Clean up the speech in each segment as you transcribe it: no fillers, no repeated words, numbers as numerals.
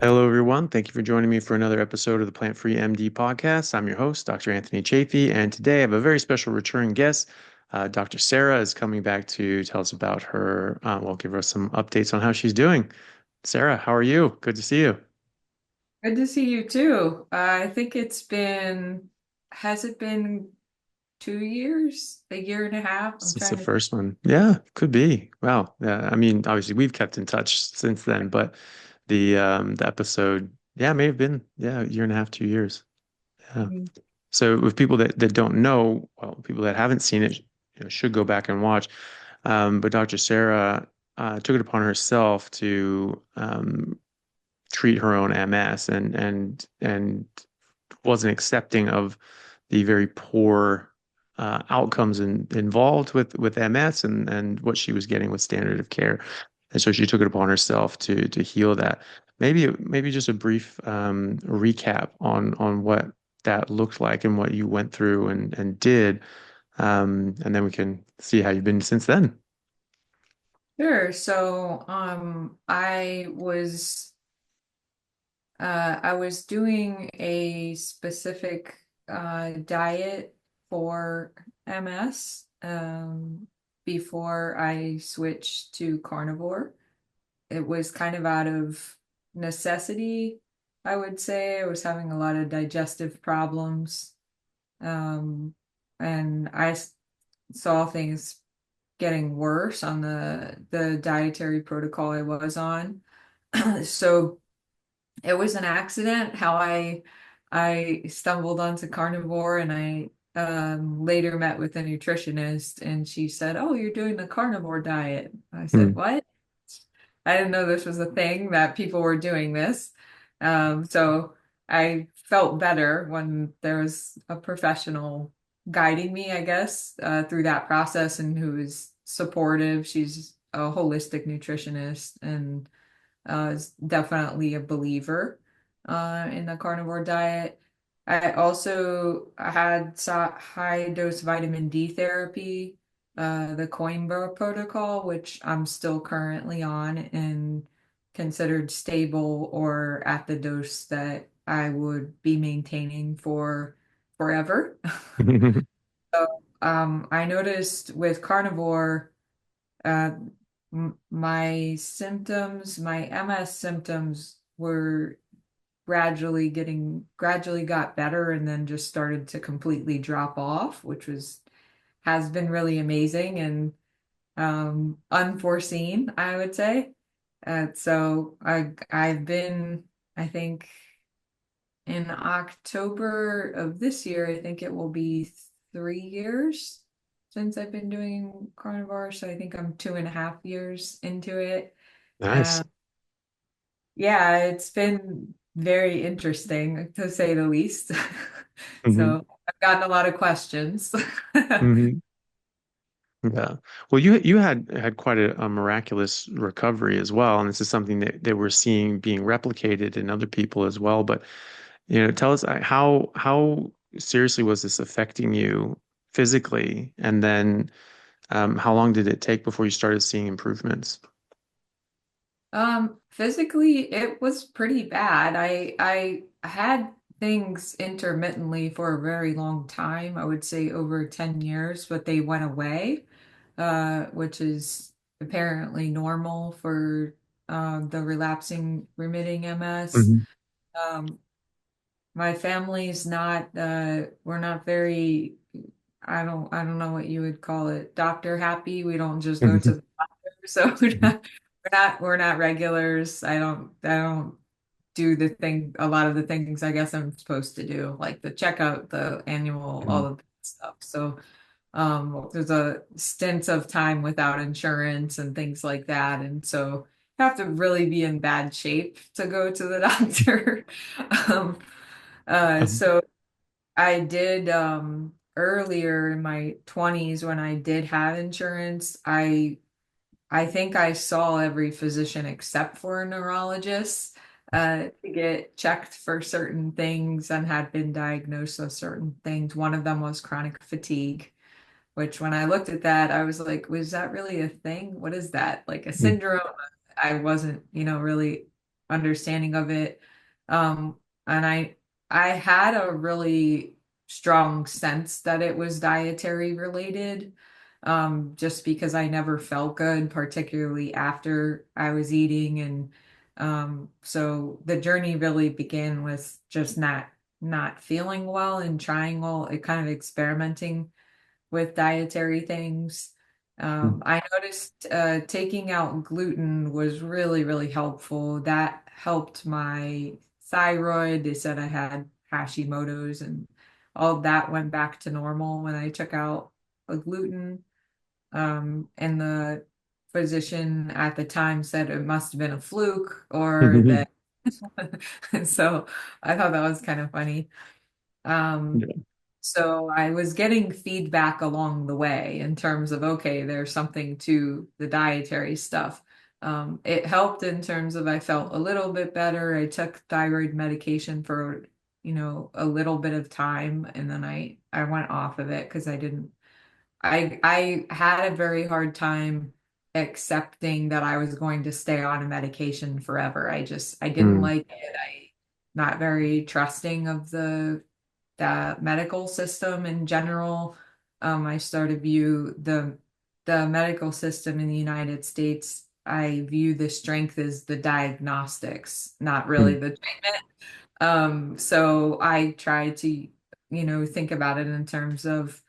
Hello, everyone. Thank you for joining me for another episode of the Plant Free MD podcast. I'm your host, Dr. Anthony Chaffee, and today I have a very special return guest. Dr. Sarah is coming back to tell us about her, give us some updates on how she's doing. Sarah, how are you? Good to see you. Good to see you too. I think has it been 2 years, a year and a half? I'm It's the trying to, first one. Yeah, could be. Wow. Yeah, I mean, obviously we've kept in touch since then, but the episode, yeah, may have been, a year and a half, 2 years. Yeah. So with people that don't know, well, people that haven't seen it, should go back and watch. But Dr. Sarah took it upon herself to treat her own MS and wasn't accepting of the very poor outcomes involved with MS and what she was getting with standard of care. And so she took it upon herself to heal that. Maybe just a brief recap on what that looked like and what you went through and did, and then we can see how you've been since then. Sure. I was doing a specific diet for MS before I switched to carnivore. It was kind of out of necessity, I would say. I was having a lot of digestive problems. Um, and saw things getting worse on the dietary protocol I was on. So it was an accident how I stumbled onto carnivore, and I later met with a nutritionist, and she said, "Oh, you're doing the carnivore diet." I said, Mm. "What?" I didn't know this was a thing that people were doing this. So I felt better when there was a professional guiding me, I guess, through that process and who is supportive. She's a holistic nutritionist and is definitely a believer in the carnivore diet. I also had high dose vitamin D therapy, the Coimbra protocol, which I'm still currently on and considered stable or at the dose that I would be maintaining for forever. I noticed with carnivore, uh, my MS symptoms were gradually got better and then just started to completely drop off, which has been really amazing and unforeseen, I would say. I've been, I think in October of this year, I think it will be 3 years since I've been doing carnivore. So I think I'm 2.5 years into it. Nice. Uh, yeah, it's been very interesting to say the least. Hmm. So I've gotten a lot of questions. Hmm. Yeah. Well, you had quite a miraculous recovery as well, and this is something that we're seeing being replicated in other people as well. But tell us how seriously was this affecting you physically, and then how long did it take before you started seeing improvements? Physically, it was pretty bad. I had things intermittently for a very long time. I would say over 10 years, but they went away, which is apparently normal for the relapsing remitting MS. Hmm. Um, my family's not we're not very I don't know what you would call it, doctor happy. We don't just go to the doctor. So we're not regulars. I don't do the thing a lot of the things I guess I'm supposed to do, like the checkup, the annual, all of that stuff. So there's a stint of time without insurance and things like that. And so you have to really be in bad shape to go to the doctor. um, so I did earlier in my 20s when I did have insurance, I think I saw every physician except for a neurologist to get checked for certain things and had been diagnosed with certain things. One of them was chronic fatigue, which when I looked at that, I was like, was that really a thing? What is that? Like a syndrome? I wasn't, really understanding of it. And I had a really strong sense that it was dietary related, just because I never felt good, particularly after I was eating. And so the journey really began with just not feeling well and trying all kind of experimenting with dietary things. I noticed taking out gluten was really, really helpful. That helped my thyroid. They said I had Hashimoto's, and all of that went back to normal when I took out the gluten. And the physician at the time said it must have been a fluke or that. So I thought that was kind of funny. Um, Yeah. so I was getting feedback along the way in terms of, okay, there's something to the dietary stuff. It helped in terms of I felt a little bit better. I took thyroid medication for, a little bit of time, and then I went off of it because I had a very hard time accepting that I was going to stay on a medication forever. I didn't Mm. like it. I not very trusting of the medical system in general. I started view the medical system in the United States. I view the strength as the diagnostics, not really Mm. the treatment. So I try to, think about it in terms of,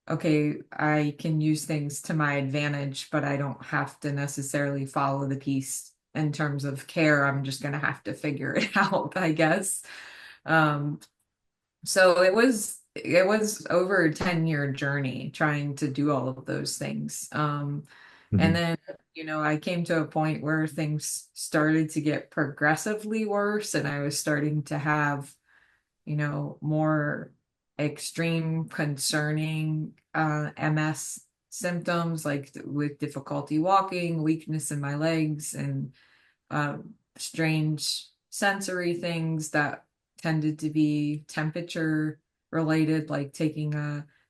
okay, I can use things to my advantage, but I don't have to necessarily follow the piece in terms of care. I'm just going to have to figure it out, I guess. Um, so it was over a 10-year journey trying to do all of those things. And Mhm. then, I came to a point where things started to get progressively worse, and I was starting to have, more extreme concerning MS symptoms, like with difficulty walking, weakness in my legs, and strange sensory things that tended to be temperature related, like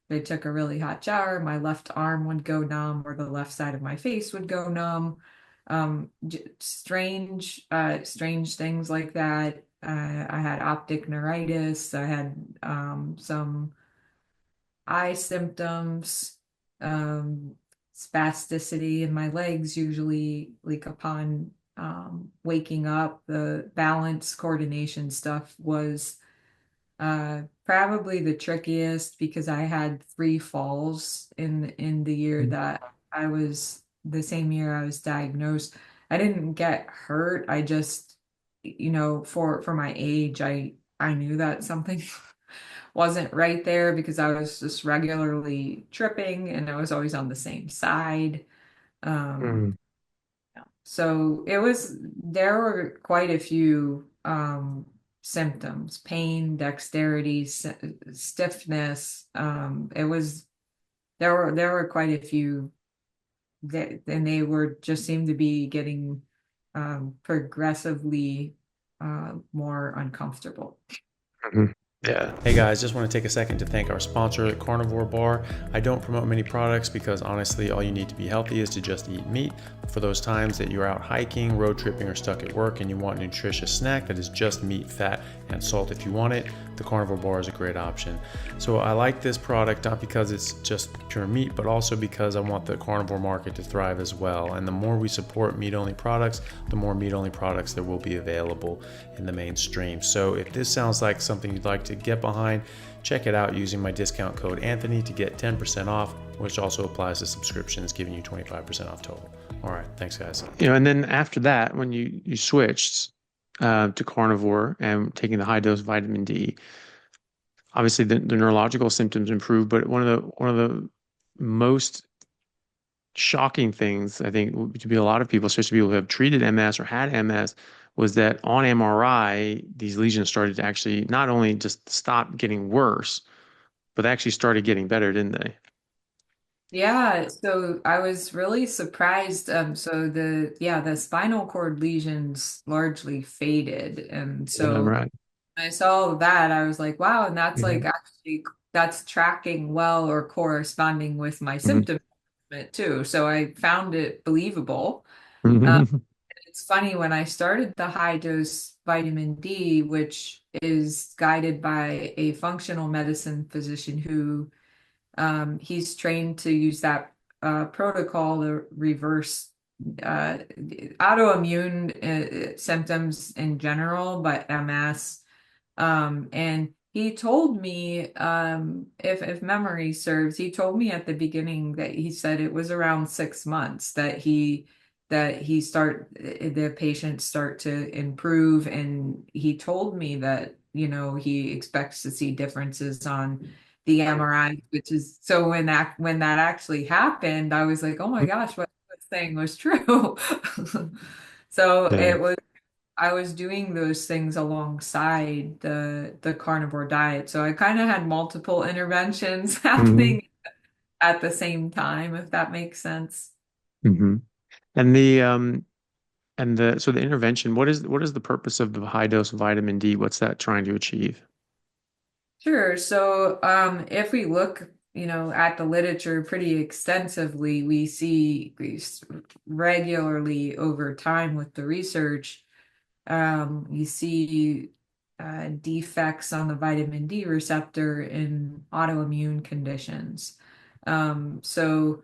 I took a really hot shower, my left arm would go numb, or the left side of my face would go numb. Strange things like that. I had optic neuritis. I had some eye symptoms, um, spasticity in my legs, usually like upon waking up. The balance coordination stuff was probably the trickiest because I had three falls in the year that the same year I was diagnosed. I didn't get hurt. I just, for my age, I knew that something wasn't right there because I was just regularly tripping and I was always on the same side. Um, Mm. so there were quite a few symptoms: pain, dexterity, stiffness. There were quite a few and they were just seemed to be getting progressively more uncomfortable. Mhm. Yeah. Hey guys, just want to take a second to thank our sponsor, Carnivore Bar. I don't promote many products because honestly, all you need to be healthy is to just eat meat. For those times that you're out hiking, road tripping, or stuck at work and you want a nutritious snack that is just meat, fat, and salt if you want it, the Carnivore Bar is a great option. So I like this product not because it's just pure meat, but also because I want the carnivore market to thrive as well. And the more we support meat-only products, the more meat-only products there will be available in the mainstream. So if this sounds like something you'd like to get behind, check it out using my discount code Anthony to get 10% off, which also applies to subscriptions, giving you 25% off total. All right, thanks guys. And then after that, when you switched to carnivore and taking the high dose vitamin D, obviously the neurological symptoms improved, but one of the most shocking things, I think, to be a lot of people, especially people who have treated MS or had MS, was that on MRI, these lesions started to actually not only just stop getting worse, but they actually started getting better, didn't they? Yeah, so I was really surprised. So the spinal cord lesions largely faded. And Yeah, so right. when I saw that, I was like, wow, and that's like Hmm. actually that's tracking well or corresponding with my Hmm. symptom management too. So I found it believable. Um, Hmm. it's funny when I started the high dose vitamin D, which is guided by a functional medicine physician who he's trained to use that protocol to reverse autoimmune symptoms in general, but MS. And he told me, if memory serves, he told me at the beginning that he said it was around 6 months that the patients start to improve, and he told me that he expects to see differences on the MRI, which is so when that actually happened, I was like, oh my gosh, what he was saying was true. So Yeah. I was doing those things alongside the carnivore diet. So I kind of had multiple interventions Hmm. happening at the same time, if that makes sense. Hmm. And the intervention, what is the purpose of the high dose vitamin D? What's that trying to achieve? Sure. So if we look, at the literature pretty extensively, we see regularly over time with the research. You see defects on the vitamin D receptor in autoimmune conditions. So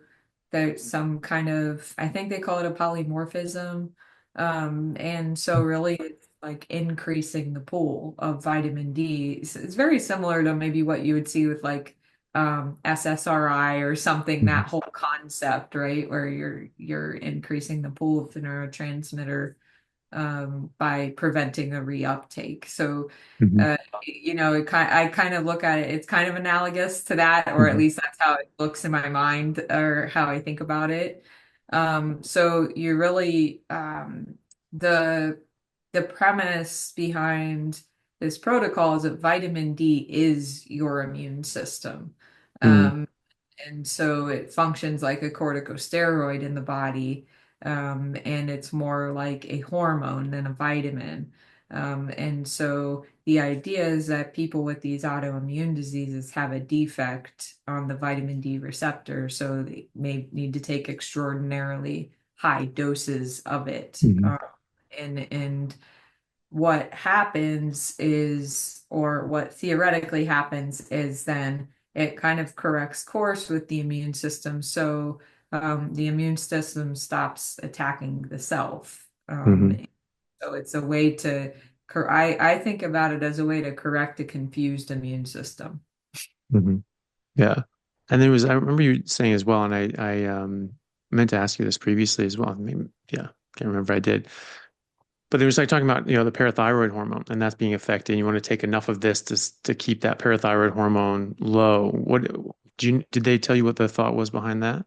there's some kind of, I think they call it a polymorphism. And so really it's like increasing the pool of vitamin D. It's very similar to maybe what you would see with like SSRI or something, Hmm. that whole concept, right? Where you're increasing the pool of the neurotransmitter by preventing a reuptake. So, Hmm. I kind of look at it, it's kind of analogous to that, or at Hmm. least that's how it looks in my mind or how I think about it. So you really, the, the premise behind this protocol is that vitamin D is your immune system. Hmm. Um, and so it functions like a corticosteroid in the body, and it's more like a hormone than a vitamin. And so the idea is that people with these autoimmune diseases have a defect on the vitamin D receptor, so they may need to take extraordinarily high doses of it. Hmm. And what happens is, or what theoretically happens, is then it kind of corrects course with the immune system. So the immune system stops attacking the self. Hmm. So it's a way to, I think about it as a way to correct a confused immune system. Hmm. Yeah. And I remember you saying as well, and I meant to ask you this previously as well. Maybe, yeah, can't remember if I did. But there was like talking about, the parathyroid hormone and that's being affected. You want to take enough of this to keep that parathyroid hormone low. Did they tell you what the thought was behind that?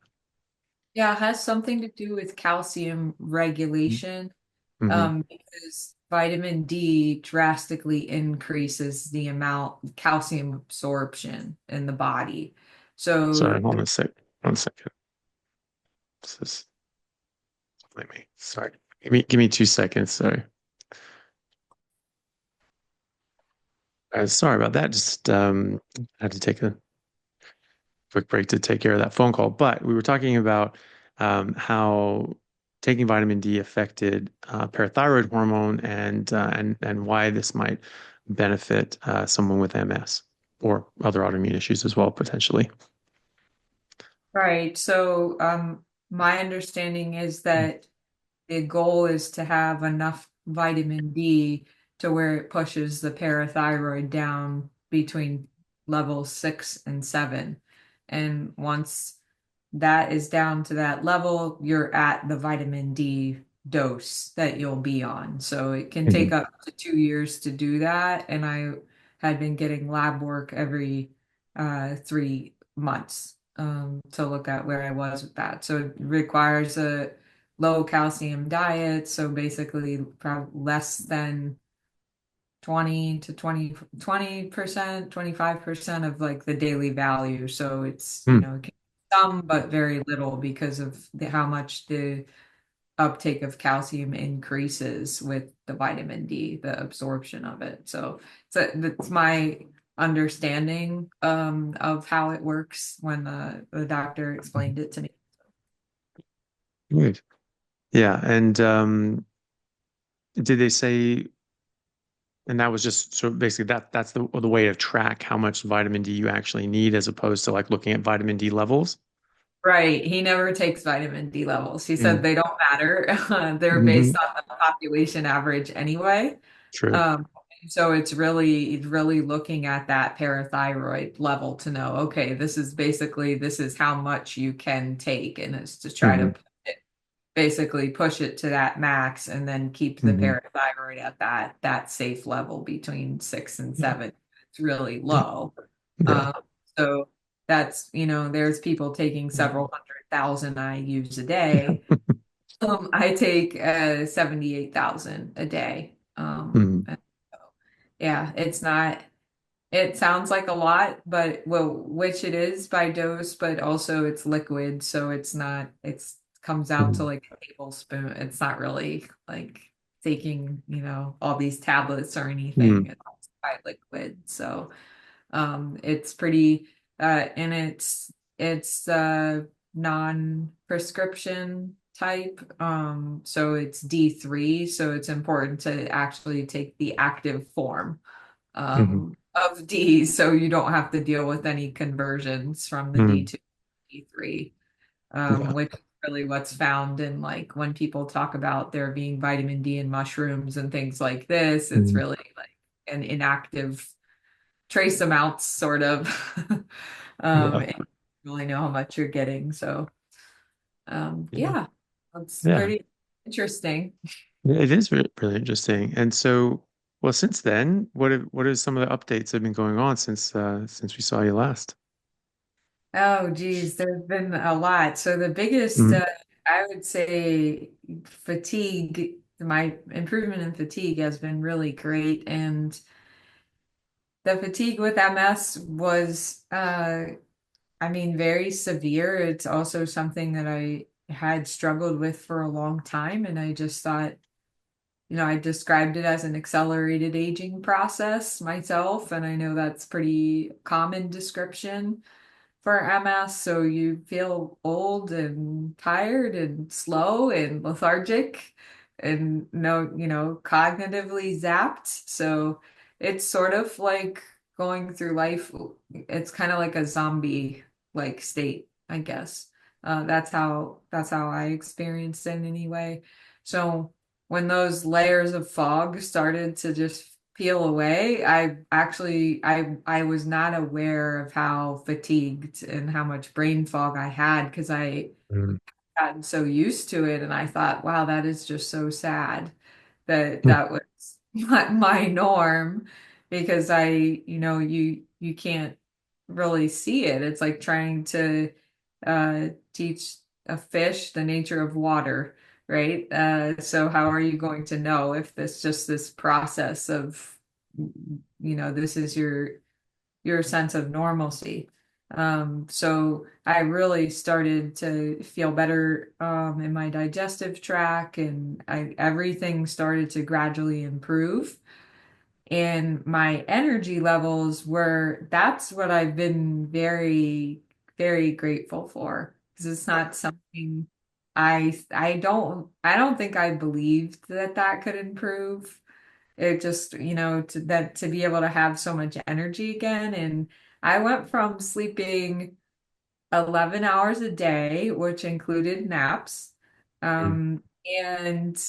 Yeah, it has something to do with calcium regulation, Hmm. because vitamin D drastically increases the amount of calcium absorption in the body. Sorry, So, hold on a sec. 1 second. This is, let me, sorry. Give me 2 seconds. Sorry. Sorry about that. Just had to take a quick break to take care of that phone call. But we were talking about how taking vitamin D affected parathyroid hormone and why this might benefit someone with MS or other autoimmune issues as well, potentially. right. So, my understanding is that the goal is to have enough vitamin D to where it pushes the parathyroid down between levels 6 and 7. And once that is down to that level, you're at the vitamin D dose that you'll be on. So it can Hmm. take up to 2 years to do that. And I had been getting lab work every 3 months to look at where I was with that. So it requires a low calcium diet. So basically, probably less than 20 to 20%, 25% of like the daily value. So it's, Hmm. it can be some, but very little because of how much the uptake of calcium increases with the vitamin D, the absorption of it. So that's my understanding of how it works when the doctor explained it to me. Good. Yeah, and did they say, and that was just sort of basically that's the way to track how much vitamin D you actually need as opposed to like looking at vitamin D levels? Right. He never takes vitamin D levels. He said Mm. they don't matter. They're based Hmm. on the population average anyway. True. Um, so it's really looking at that parathyroid level to know, okay, this is how much you can take, and it's to try to Hmm. push it, basically push it to that max and then keep the Hmm. parathyroid at that safe level between 6 and 7. It's really Yeah. low. Yeah. Um, so that's, there's people taking several 100,000 IUs a day. I take 78,000 a day. Mm. And so, yeah, it's not, it sounds like a lot, but well, which it is by dose, but also it's liquid, so it's not, comes out to Mm. like a tablespoon. It's not really like taking, all these tablets or anything. Mm. It's quite liquid. So it's pretty and it's non-prescription type. So it's D3, so it's important to actually take the active form Hmm. of D, so you don't have to deal with any conversions from the Mm. D2 to D3, Yeah. which is really what's found in like when people talk about there being vitamin D in mushrooms and things like this, it's Mm. really like an inactive trace amounts sort of Yeah. and you really know how much you're getting. So Yeah. yeah, it's Yeah. pretty interesting. Yeah, it is really interesting. And so, well, since then, what are some of the updates that have been going on since we saw you last? Oh geez, there's been a lot. So the biggest Mm. I would say fatigue, my improvement in fatigue has been really great. And the fatigue with MS was I mean, very severe. It's also something that I had struggled with for a long time. And I just thought, I described it as an accelerated aging process myself. And I know that's pretty common description for MS. So you feel old and tired and slow and lethargic and no, cognitively zapped. So it's sort of like going through life. It's kind of like a zombie like state, I guess. That's how I experienced it anyway. So when those layers of fog started to just peel away, I was not aware of how fatigued and how much brain fog I had because I Mm. gotten so used to it, and I thought, wow, that is just so sad that Mm. that was my norm because you can't really see it. It's like trying to teach a fish the nature of water, right? So how are you going to know if this just this process of this is your sense of normalcy. So I really started to feel better in my digestive tract, and everything started to gradually improve. And my energy levels that's what I've been very, very grateful for because it's not something I don't think I believed that could improve. It just, to be able to have so much energy again. And I went from sleeping 11 hours a day, which included naps, Mm. and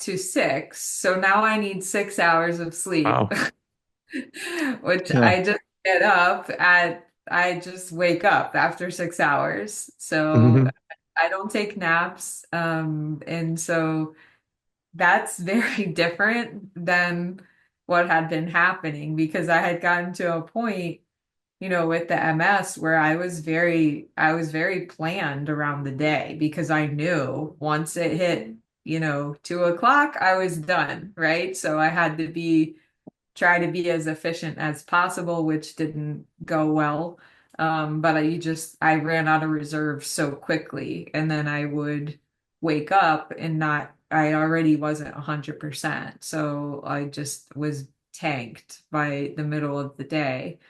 to 6. So now I need 6 hours of sleep, Wow. which Yeah. I just wake up after 6 hours. So Hmm. I don't take naps. And so that's very different than what had been happening because I had gotten to a point, with the MS where I was very planned around the day because I knew once it hit, 2 o'clock, I was done, right? So I had to try to be as efficient as possible, which didn't go well. But I ran out of reserve so quickly, and then I would wake up and I already wasn't 100%. So I just was tanked by the middle of the day.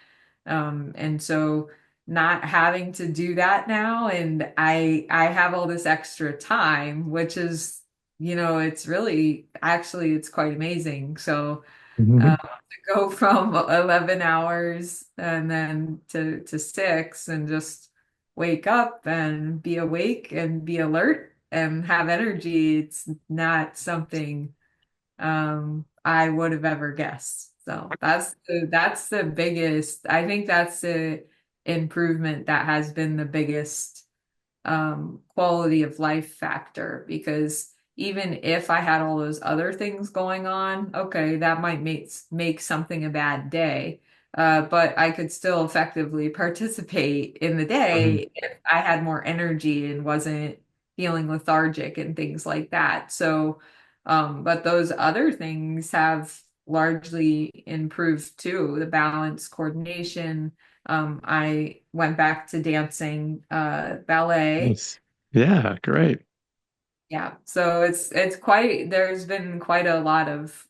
And so not having to do that now, and I have all this extra time, which is it's really actually it's quite amazing. So Hmm. to go from 11 hours and then to 6 and just wake up and be awake and be alert and have energy, it's not something I would have ever guessed. So that's the biggest, I think that's the improvement that has been the biggest quality of life factor, because even if I had all those other things going on, okay, that might make something a bad day. But I could still effectively participate in the Hmm. day if I had more energy and wasn't feeling lethargic and things like that. So, but those other things have largely improved too, the balance, coordination. I went back to dancing, ballet. Nice. Yeah, great. Yeah, so it's quite there's been quite a lot of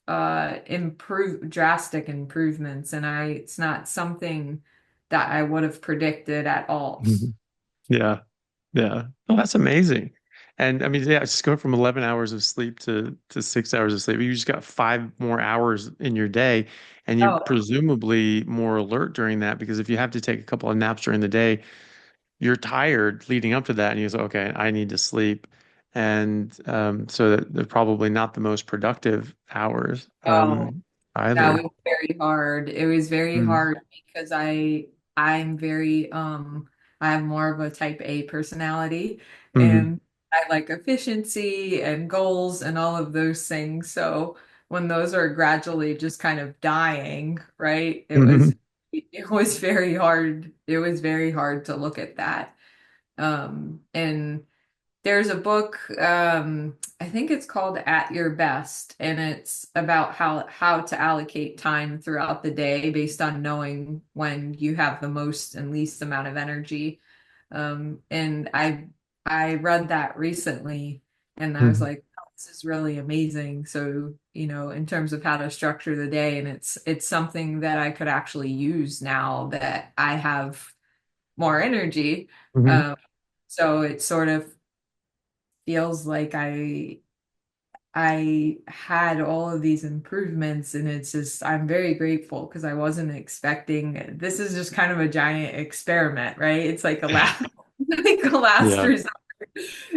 drastic improvements, and it's not something that I would have predicted at all. Mhm. Yeah. Yeah. Oh, that's amazing. And I mean, yeah, just going from 11 hours of sleep to 6 hours of sleep, you just got 5 more hours in your day, and you're Oh, presumably more alert during that because if you have to take a couple of naps during the day, you're tired leading up to that, and you say, okay, I need to sleep. And so that they're probably not the most productive hours oh. That either. was very hard. It was very Mm. hard because I'm very I have more of a type A personality, Hmm. and I like efficiency and goals and all of those things. So when those are gradually just kind of dying, right? Hmm. It was very hard. It was very hard to look at that. And there's a book, I think it's called At Your Best, and it's about how to allocate time throughout the day based on knowing when you have the most and least amount of energy. And I read that recently, and I was Hmm. like, oh, this is really amazing. So, in terms of how to structure the day, and it's something that I could actually use now that I have more energy. Hmm. Um, so it sort of feels like I had all of these improvements, and it's just I'm very grateful because I wasn't expecting this is just kind of a giant experiment, right? It's like a last like a last Yeah. resort.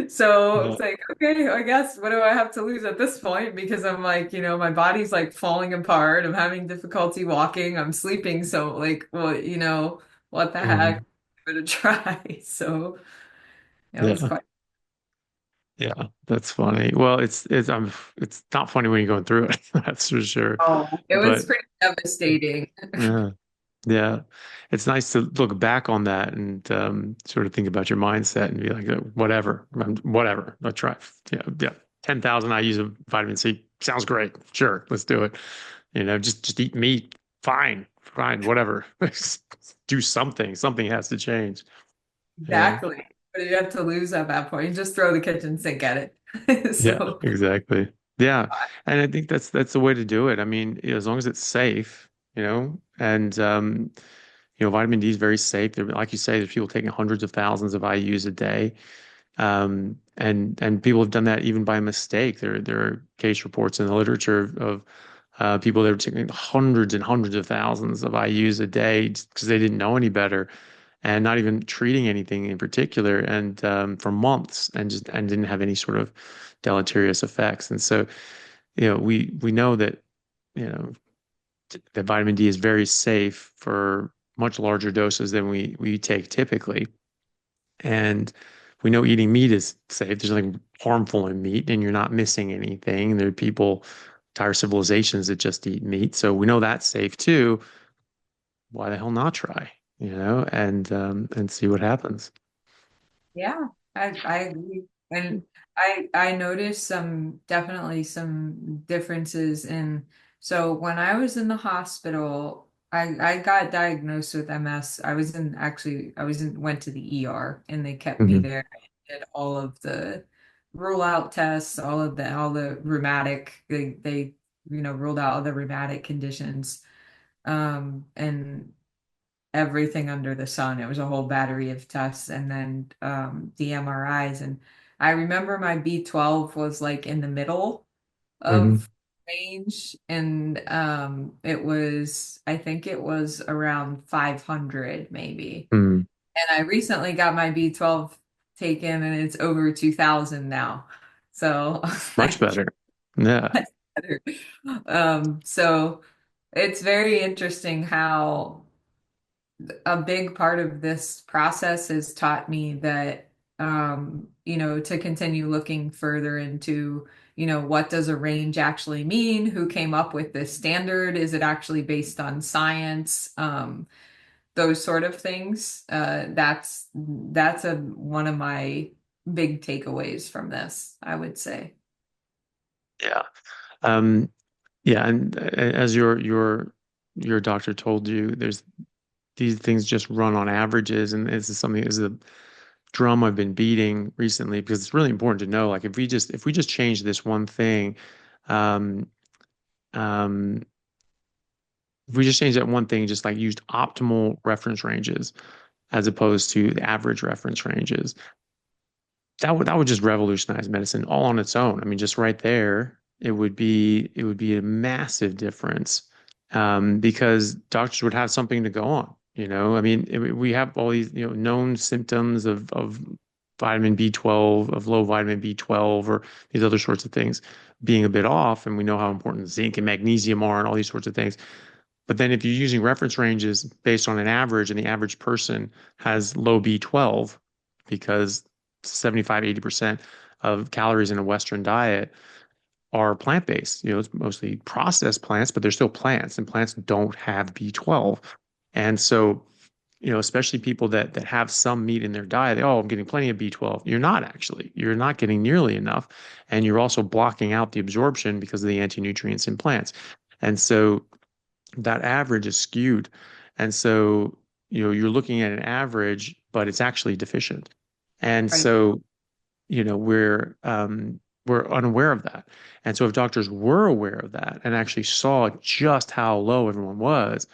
So Yeah. it's like, okay, I guess what do I have to lose at this point? Because I'm like, my body's like falling apart. I'm having difficulty walking. I'm sleeping. So like, well, what the Mhm. heck? Give it a try. So it was Yeah. quite. Yeah. That's funny. Well, it's not funny when you're going through it, that's for sure. Oh, it was But pretty devastating. yeah. Yeah. It's nice to look back on that and sort of think about your mindset and be like, whatever, whatever. I'll try. Yeah. Yeah. 10,000 IUs of vitamin C. Sounds great. Sure. Let's do it. Just eat meat. Fine. Fine. Whatever. Do something. Something has to change. Yeah. Exactly. What do you have to lose at that point? You just throw the kitchen sink at it. Yeah, So, exactly. Yeah. And I think that's the way to do it. I mean, as long as it's safe, and vitamin D is very safe. Like you say, there's people taking hundreds of thousands of IUs a day. And people have done that even by mistake. There are case reports in the literature of people that were taking hundreds and hundreds of thousands of IUs a day because they didn't know any better and not even treating anything in particular, and for months, and didn't have any sort of deleterious effects. And so, we know that that vitamin D is very safe for much larger doses than we take typically, and we know eating meat is safe. There's nothing harmful in meat, and you're not missing anything. There are people, entire civilizations that just eat meat, so we know that's safe too. Why the hell not try? And see what happens. yeah, I agree. And I noticed definitely some differences so when I was in the hospital, I got diagnosed with MS. Went to the ER, and they kept me Hmm. there. I did all of the rule out tests, all the rheumatic, they ruled out all the rheumatic conditions. And everything under the sun. It was a whole battery of tests, and then the MRIs. And I remember my B12 was like in the middle Hmm. of range, and I think it was around 500 maybe. Mm. And I recently got my B12 taken, and it's over 2000 now. So Much like better. Yeah. much better. So it's very interesting how a big part of this process has taught me that, to continue looking further into, what does a range actually mean? Who came up with this standard? Is it actually based on science? Those sort of things. That's one of my big takeaways from this, I would say. Yeah. Um, yeah, and as your doctor told you, there's these things just run on averages, and this is a drum I've been beating recently because it's really important to know, like if we just change this one thing, um, um, if we just change that one thing, just like used optimal reference ranges as opposed to the average reference ranges, that would just revolutionize medicine all on its own. I mean, just right there, it would be a massive difference, because doctors would have something to go on. I mean, we have all these known symptoms of vitamin B12, of low vitamin B12, or these other sorts of things being a bit off, and we know how important zinc and magnesium are, and all these sorts of things. But then if you're using reference ranges based on an average, and the average person has low B12 because 75, 80% of calories in a Western diet are plant-based. It's mostly processed plants, but they're still plants, and plants don't have B12. And so, especially people that have some meat in their diet, oh, I'm getting plenty of B12. You're not actually. You're not getting nearly enough. And you're also blocking out the absorption because of the anti-nutrients in plants. And so that average is skewed. And so, you're looking at an average, but it's actually deficient. And Right. so, we're unaware of that. And so if doctors were aware of that and actually saw just how low everyone was,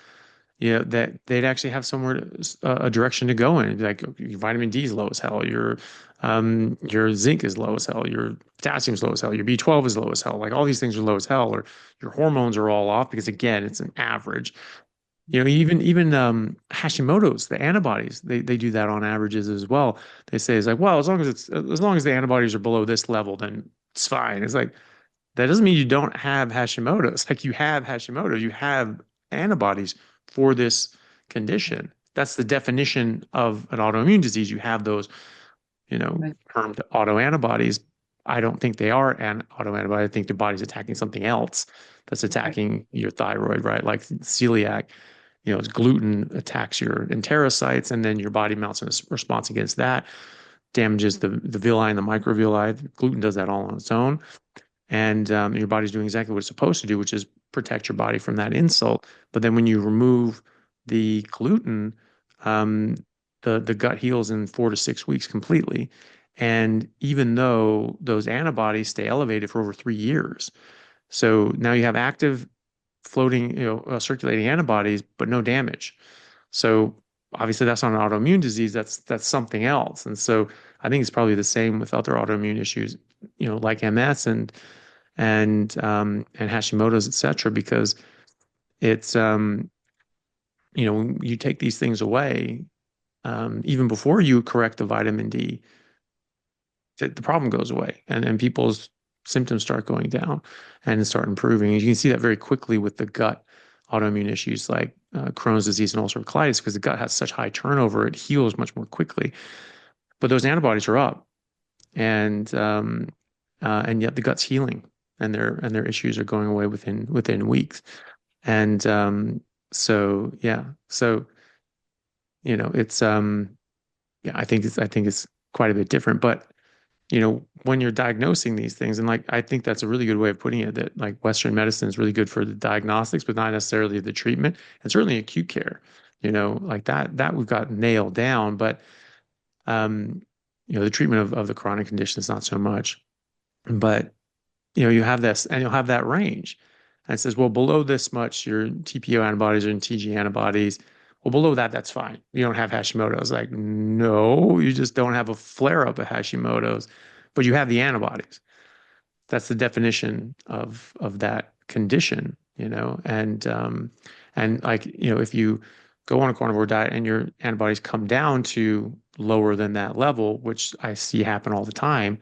that they'd actually have somewhere a direction to go in. Like your vitamin D is low as hell, your zinc is low as hell, your potassium is low as hell, your B12 is low as hell. Like all these things are low as hell, or your hormones are all off because again, it's an average. Even Hashimoto's, the antibodies, they do that on averages as well. They say it's like, well, as long as the antibodies are below this level, then it's fine. It's like that doesn't mean you don't have Hashimoto's. Like you have Hashimoto, you have antibodies for this condition. That's the definition of an autoimmune disease. You have those, Right. termed autoantibodies. I don't think they are an autoantibody. I think the body's attacking something else that's Right. attacking your thyroid, right? Like celiac, it's gluten attacks your enterocytes, and then your body mounts a response against that, damages the villi and the microvilli. Gluten does that all on its own. And your body's doing exactly what it's supposed to do, which is protect your body from that insult. But then when you remove the gluten, um, the gut heals in 4 to 6 weeks completely. And even though those antibodies stay elevated for over 3 years, so now you have active floating, circulating antibodies, but no damage. So obviously that's not an autoimmune disease. That's something else. And so I think it's probably the same with other autoimmune issues, like MS and Hashimoto's, et cetera, because it's when you take these things away, even before you correct the vitamin D, the problem goes away, and people's symptoms start going down and start improving. And you can see that very quickly with the gut autoimmune issues like Crohn's disease and ulcerative colitis, because the gut has such high turnover, it heals much more quickly. But those antibodies are up, and yet the gut's healing, and their issues are going away within weeks. And so yeah, so it's yeah, I think it's quite a bit different. But when you're diagnosing these things, and like I think that's a really good way of putting it, that like Western medicine is really good for the diagnostics, but not necessarily the treatment, and certainly acute care. Like that we've got nailed down, but um, the treatment of the chronic conditions not so much. But you have this, and you'll have that range. And it says, well, below this much, your TPO antibodies or TG antibodies. Well, below that, that's fine. You don't have Hashimoto's. Like, no, you just don't have a flare up of Hashimoto's. but you have the antibodies. That's the definition of that condition, and like, if you go on a carnivore diet and your antibodies come down to lower than that level, which I see happen all the time,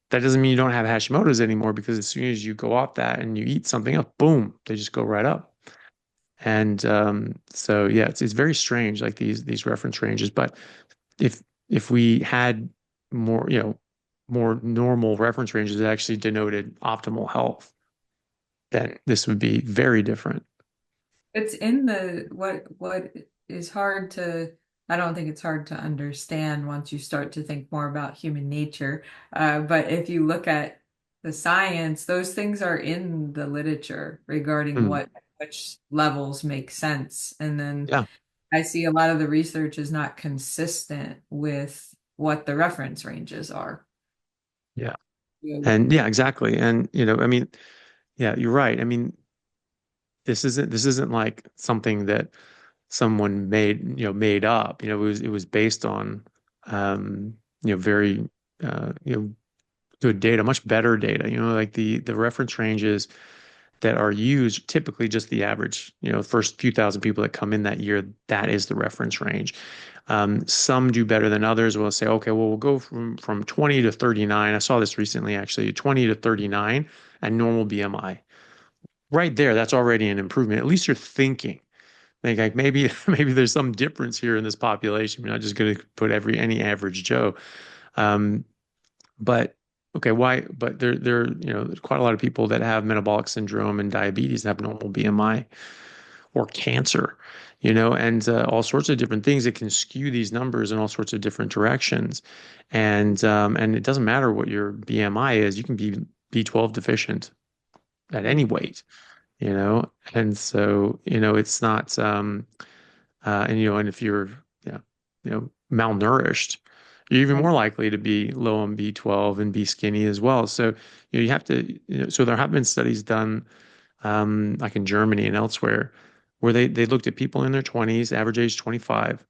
that doesn't mean you don't have Hashimoto's anymore, because as soon as you go off that and you eat something else, boom, they just go right up. And so yeah, it's very strange, like these reference ranges. But if we had more, more normal reference ranges that actually denoted optimal health, then this would be very different. It's in the what is hard to, I don't think it's hard to understand once you start to think more about human nature. But if you look at the science, those things are in the literature regarding Hmm. which levels make sense. And then Yeah, I see a lot of the research is not consistent with what the reference ranges are. yeah. Yeah. And yeah, exactly. And I mean, yeah, you're right. I mean, this isn't like something that someone made up. It was based on very good data, much better data. Like the reference ranges that are used, typically just the average, first few thousand people that come in that year, that is the reference range. Some do better than others. We'll say, okay, well, we'll go from 20 to 39. I saw this recently, actually, 20 to 39 and normal BMI. Right there, that's already an improvement. At least you're thinking. Like maybe maybe there's some difference here in this population. We're not just going to put any average Joe. Um, but okay, why? But there's quite a lot of people that have metabolic syndrome and diabetes, have normal BMI, or cancer, and all sorts of different things that can skew these numbers in all sorts of different directions. And it doesn't matter what your BMI is, you can be B12 deficient at any weight, and so it's not and if you're, yeah, malnourished, you're even more likely to be low on B12 and be skinny as well. So you have to, so there have been studies done, like in Germany and elsewhere, where they looked at people in their 20s, average age 25,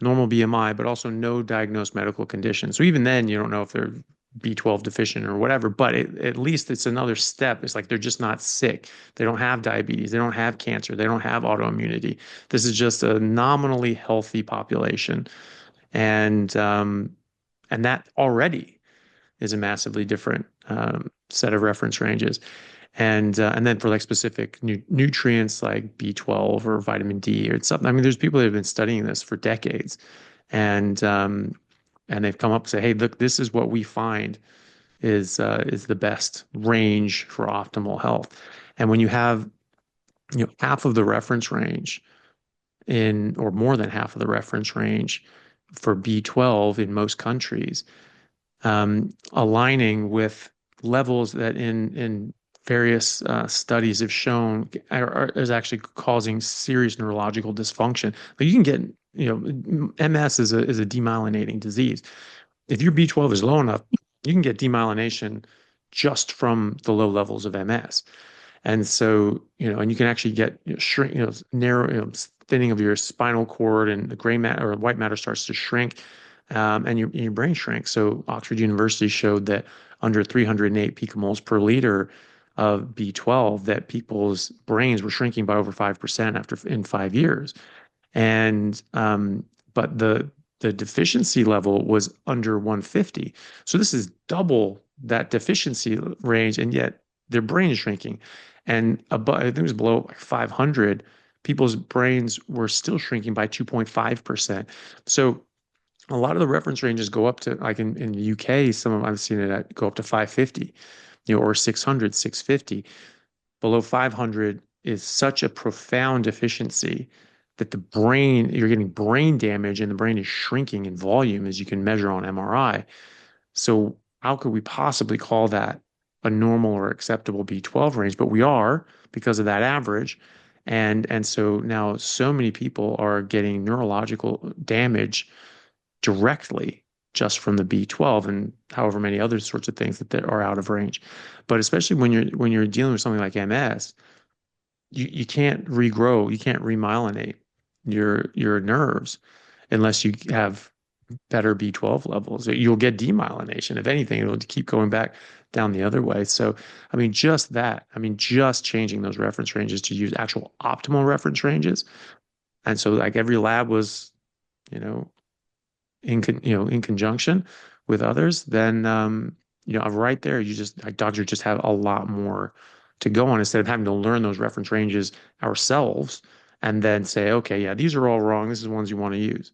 normal BMI, but also no diagnosed medical condition. So even then, you don't know if they're B12 deficient or whatever, but at least it's another step. It's like they're just not sick. They don't have diabetes. They don't have cancer. They don't have autoimmunity. This is just a nominally healthy population. And that already is a massively different set of reference ranges. And then for like specific nutrients like B12 or vitamin D or something. I mean, there's people that have been studying this for decades, and and they've come up and say, hey, look, this is what we find is the best range for optimal health. And when you have half of the reference range in, or more than half of the reference range for B12 in most countries, aligning with levels that in various studies have shown is actually causing serious neurological dysfunction. But you can get, MS is a demyelinating disease. If your B12 is low enough, you can get demyelination just from the low levels of MS. And so, and you can actually get shrink, narrow, thinning of your spinal cord, and the gray matter or white matter starts to shrink, and your brain shrinks. So Oxford University showed that under 308 picomoles per liter of B12, that people's brains were shrinking by over 5% in 5 years. And but the deficiency level was under 150. So this is double that deficiency range, and yet their brain is shrinking. And above, I think it was below 500, people's brains were still shrinking by 2.5%. So a lot of the reference ranges go up to, like in the UK, some of I've seen it go up to 550, or 600, 650. Below 500 is such a profound deficiency that the brain, you're getting brain damage, and the brain is shrinking in volume, as you can measure on MRI. So how could we possibly call that a normal or acceptable B12 range? But we are, because of that average. And so now so many people are getting neurological damage directly just from the B12, and however many other sorts of things that are out of range. But especially when you're dealing with something like MS, you can't regrow, you can't remyelinate your nerves unless you have better B12 levels. You'll get demyelination. If anything, it'll keep going back down the other way. So, I mean, just that. I mean, just changing those reference ranges to use actual optimal reference ranges. And so, like every lab was, you know, in conjunction with others, then right there, you just like doctors just have a lot more to go on instead of having to learn those reference ranges ourselves and then say, okay, yeah, these are all wrong. This is the ones you want to use.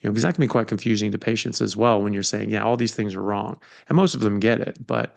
Because that can be quite confusing to patients as well when you're saying, yeah, all these things are wrong. And most of them get it, but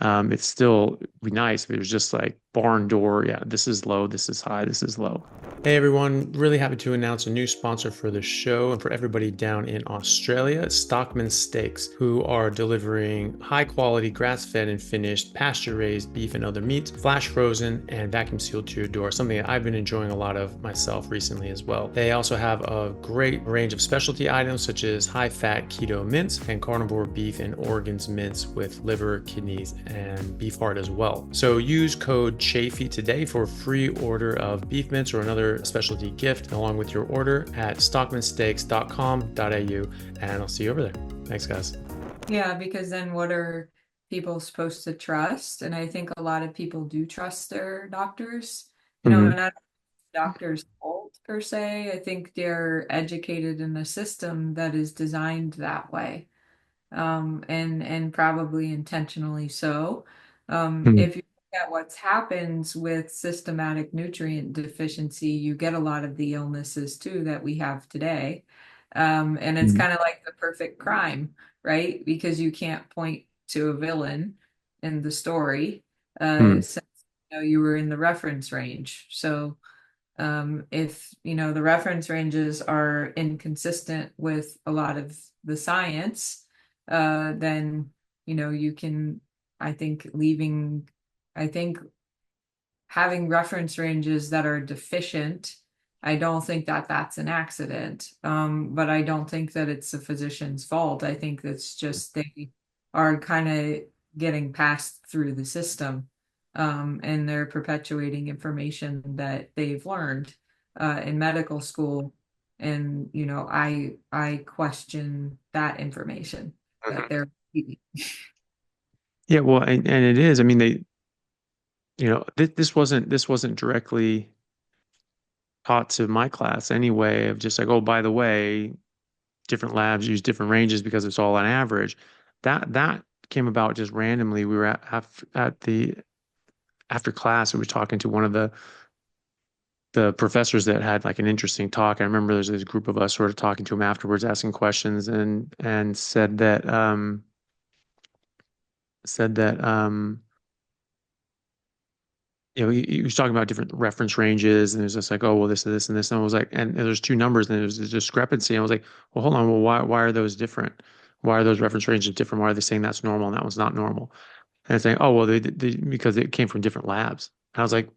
it's still be nice if it was just like barn door, yeah, this is low, this is high, this is low. Hey everyone, really happy to announce a new sponsor for the show and for everybody down in Australia, Stockman Steaks, who are delivering high quality grass-fed and finished pasture-raised beef and other meats, flash frozen and vacuum sealed to your door, something that I've been enjoying a lot of myself recently as well. They also have a great range of specialty items such as high-fat keto mince and carnivore beef and organs mince with liver, kidneys, and beef heart as well. So use code Chaffee today for a free order of beef mince or another specialty gift along with your order at stockmansteaks.com.au, and I'll see you over there. Thanks, guys. Yeah, because then what are people supposed to trust? And I think a lot of people do trust their doctors. Mm-hmm. Not doctors' fault per se. I think they're educated in a system that is designed that way, and probably intentionally so. Mm-hmm. If you look at what happens with systematic nutrient deficiency, you get a lot of the illnesses too that we have today. And it's kind of like the perfect crime, right? Because you can't point to a villain in the story, Mm-hmm. since you were in the reference range. So if the reference ranges are inconsistent with a lot of the science, then you can, I think I think having reference ranges that are deficient, I don't think that that's an accident. But I don't think that it's a physician's fault. I think that's just they are kind of getting passed through the system, and they're perpetuating information that they've learned in medical school. And I question that information that they're repeating. Yeah, well, and it is. I mean, this wasn't directly taught to my class anyway. Of just like, oh, by the way, different labs use different ranges because it's all on average. That came about just randomly. We were at the after class. We were talking to one of the professors that had like an interesting talk. I remember there's this group of us sort of talking to him afterwards, asking questions, and said that he was talking about different reference ranges, and it was just like, oh, well, this and this and this, and I was like, and there's two numbers, and there's a discrepancy. And I was like, well, hold on, well, why are those different? Why are those reference ranges different? Why are they saying that's normal and that one's not normal? And it's saying, oh, well, they because it came from different labs. And I was like,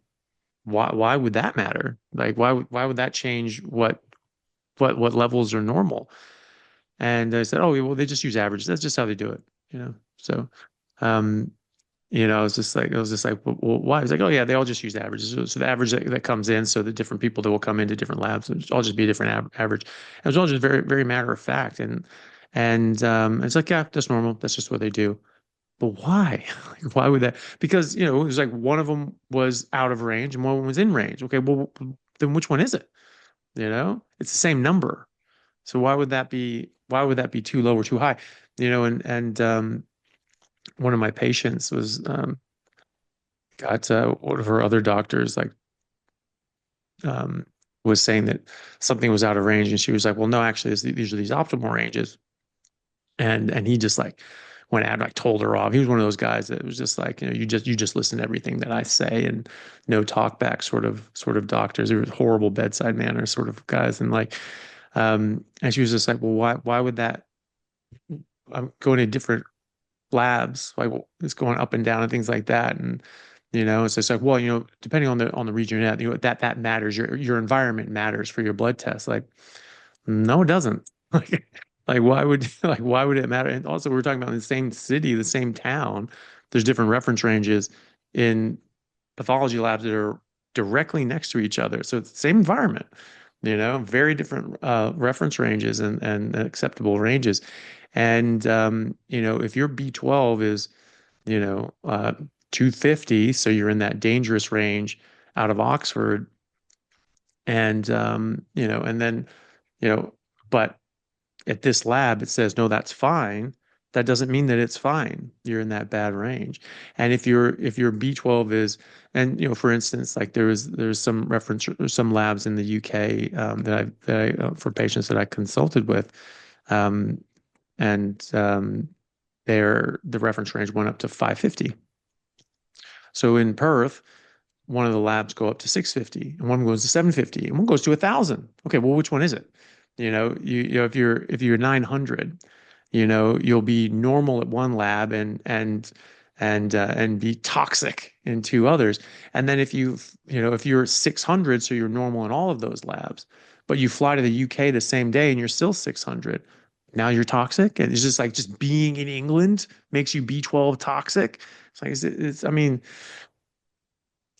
why would that matter? Like, why would that change what levels are normal? And I said, oh, well, they just use averages. That's just how they do it. So, um, it was just like, well, why? It's like, oh yeah, they all just use averages. So the average that comes in, so the different people that will come into different labs, it'll all just be a different average. It was all just very, very matter of fact. And it's like, yeah, that's normal. That's just what they do. But why? Like, why would that? Because, it was like one of them was out of range and one was in range. Okay, well, then which one is it? It's the same number. So why would that be too low or too high? And one of my patients got one of her other doctors like um was saying that something was out of range, and she was like, well, no, actually these are these optimal ranges. And he just like went out, like told her off. He was one of those guys that was just like, you just listen to everything that I say, and no talk back sort of doctors. They were horrible bedside manner sort of guys. And like and she was just like, well, why would that? I'm going to different labs, like, well, it's going up and down and things like that. And so it's like, well, depending on the region you're at, that matters. Your environment matters for your blood test. Like, no, it doesn't. Like why would it matter? And also, we're talking about in the same city, the same town. There's different reference ranges in pathology labs that are directly next to each other. So it's the same environment. very different reference ranges and acceptable ranges. And if your B12 is, 250, so you're in that dangerous range out of Oxford, and and then, you know, but at this lab it says no, that's fine. That doesn't mean that it's fine. You're in that bad range. And if your B12 is, and for instance, like there's some reference or some labs in the UK that I for patients that I consulted with, um, and the reference range went up to 550. So in Perth, one of the labs go up to 650 and one goes to 750 and one goes to 1,000. Okay, well, which one is it? If you're 900, you'll be normal at one lab and be toxic in two others. And then if you're 600, so you're normal in all of those labs, but you fly to the UK the same day and you're still 600, now you're toxic. And it's just like just being in England makes you B12 toxic. It's like I mean,